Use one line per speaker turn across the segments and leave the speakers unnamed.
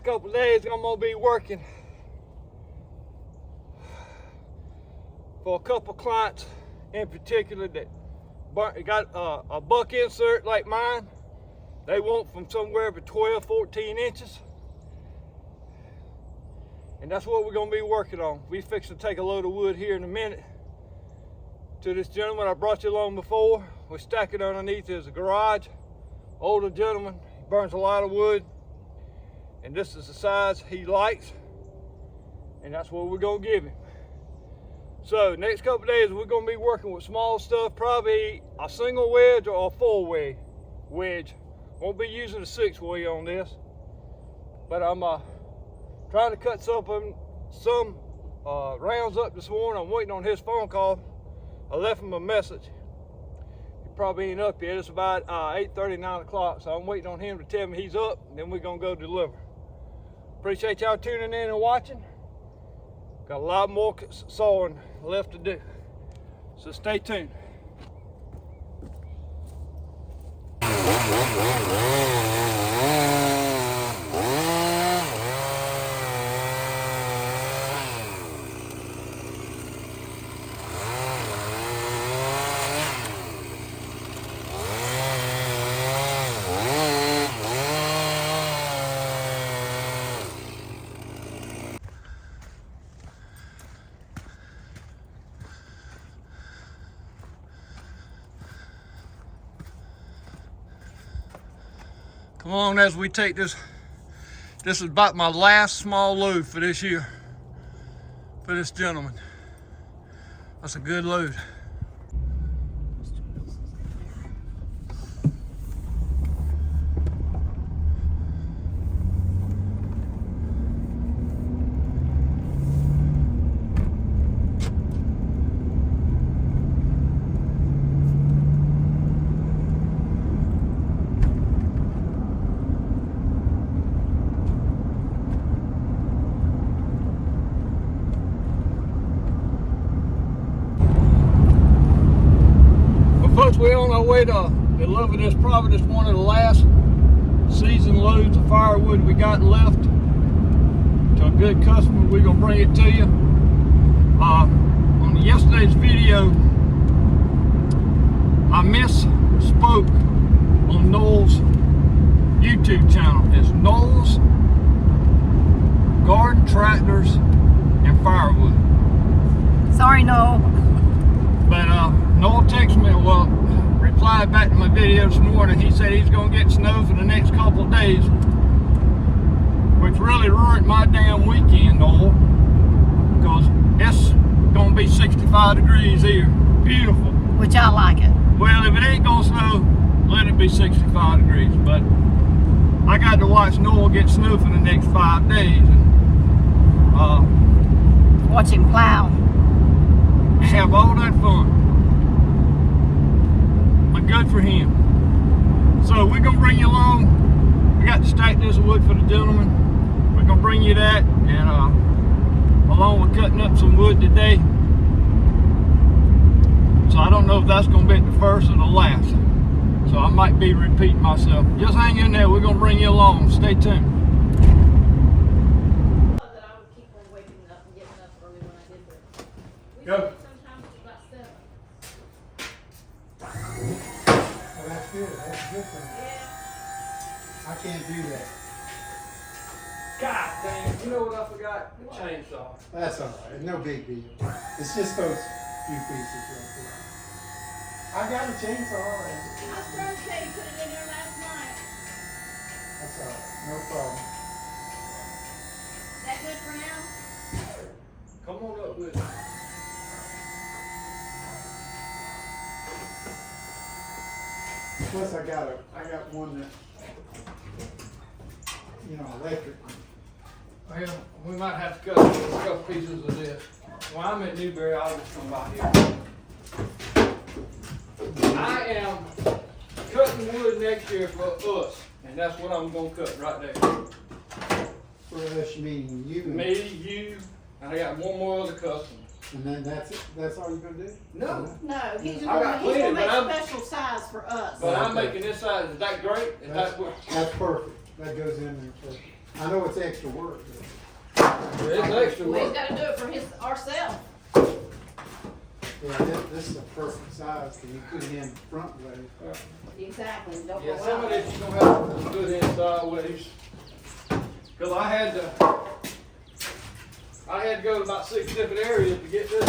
next couple of days I'm gonna be working for a couple clients in particular that got a buck insert like mine. They want from somewhere between 12-14 inches. And that's what we're gonna be working on. We fixing to take a load of wood here in a minute to this gentleman I brought you along before. We're stacking underneath his garage. Older gentleman, he burns a lot of wood. And this is the size he likes. And that's what we're gonna give him. So next couple of days we're gonna be working with small stuff, probably a single wedge or a full wedge. Won't be using a 6-way on this. But I'm trying to cut some rounds up this morning. I'm waiting on his phone call. I left him a message. He probably ain't up yet. It's about 8:30, 9 o'clock. So I'm waiting on him to tell me he's up, and then we're gonna go deliver. Appreciate y'all tuning in and watching. Got a lot more sawing left to do. So stay tuned. Come on, as we take this is about my last small load for this year, for this gentleman. That's a good load. Folks, we're on our way to deliver this, probably this one of the last season loads of firewood we got left to a good customer. We're gonna bring it to you. On yesterday's video, I misspoke on Noel's YouTube channel. It's Noel's Garden Tractors and Firewood.
Sorry, Noel.
But Noel texted me, well, replied back to my video this morning. He said he's gonna get snow for the next couple of days, which really ruined my damn weekend, Noel, because it's gonna be 65 degrees here. Beautiful.
Which I like it.
Well, if it ain't gonna snow, let it be 65 degrees. But I got to watch Noel get snow for the next 5 days. And,
watch him plow.
and have all that fun. But good for him. So we're gonna bring you along. We got to stack this wood for the gentleman. We're gonna bring you that, and along with cutting up some wood today. So I don't know if that's gonna be the first or the last. So I might be repeating myself. Just hang in there. We're gonna bring you along. Stay tuned. Go.
Oh, that's good. That's different. I can't do that.
God dang, you know what I forgot? The chainsaw.
That's all right. No big deal. It's just those few pieces right there. I got a chainsaw already.
I was going to say, put it in there last night.
That's all right. No problem.
That good for now?
Come on up with it.
Plus I got one that, electric.
Well, we might have to cut a couple pieces of this. When I'm at Newberry, I'll just come by here. I am cutting wood next year for us, and that's what I'm gonna cut right there.
For us, you mean you?
Me, you, and I got one more other customer.
And then that's it? That's all you're going to do?
No.
No, he's
I got
going
plenty,
to make
but
special size for us.
But I'm making this size. Is that great? Is that what?
That's perfect. That goes in there perfect. I know it's extra work.
It's extra
Well, he's
work.
got to do it for ourselves.
Yeah, this is a perfect size, because you put it in front blade.
Exactly. Don't
Yeah,
go
some of
out.
this you're gonna have to do it in sideways. Cause I had to go to about 6 different areas to get this.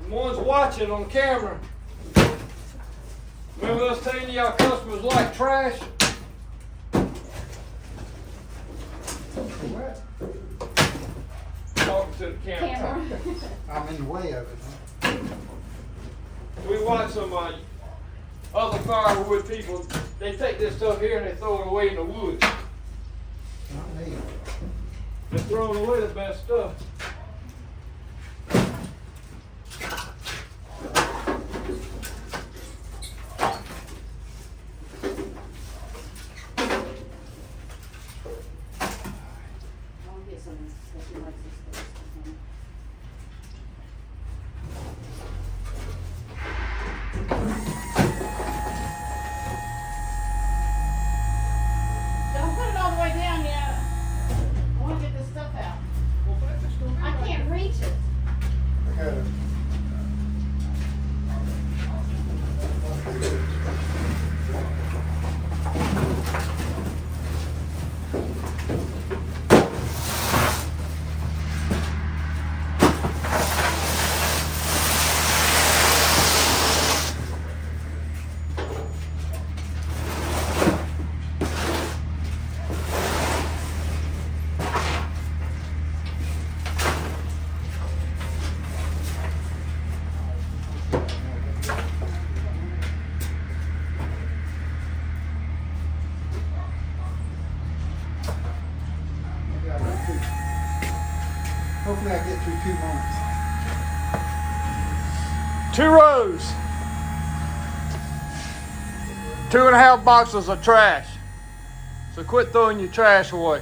One's watching on camera. Remember us telling y'all customers like trash?
What?
Talking to the camera.
Camera.
I'm in the way of it, huh?
We watch some other firewood people. They take this stuff here and they throw it away in the woods.
Not me.
They're throwing away the best stuff.
I'll get some, because she likes this stuff. Don't put it all the way down yet. I want to get this stuff out. I can't reach it.
I got it. Hopefully I get through 2 months.
2 rows. 2.5 boxes of trash. So quit throwing your trash away.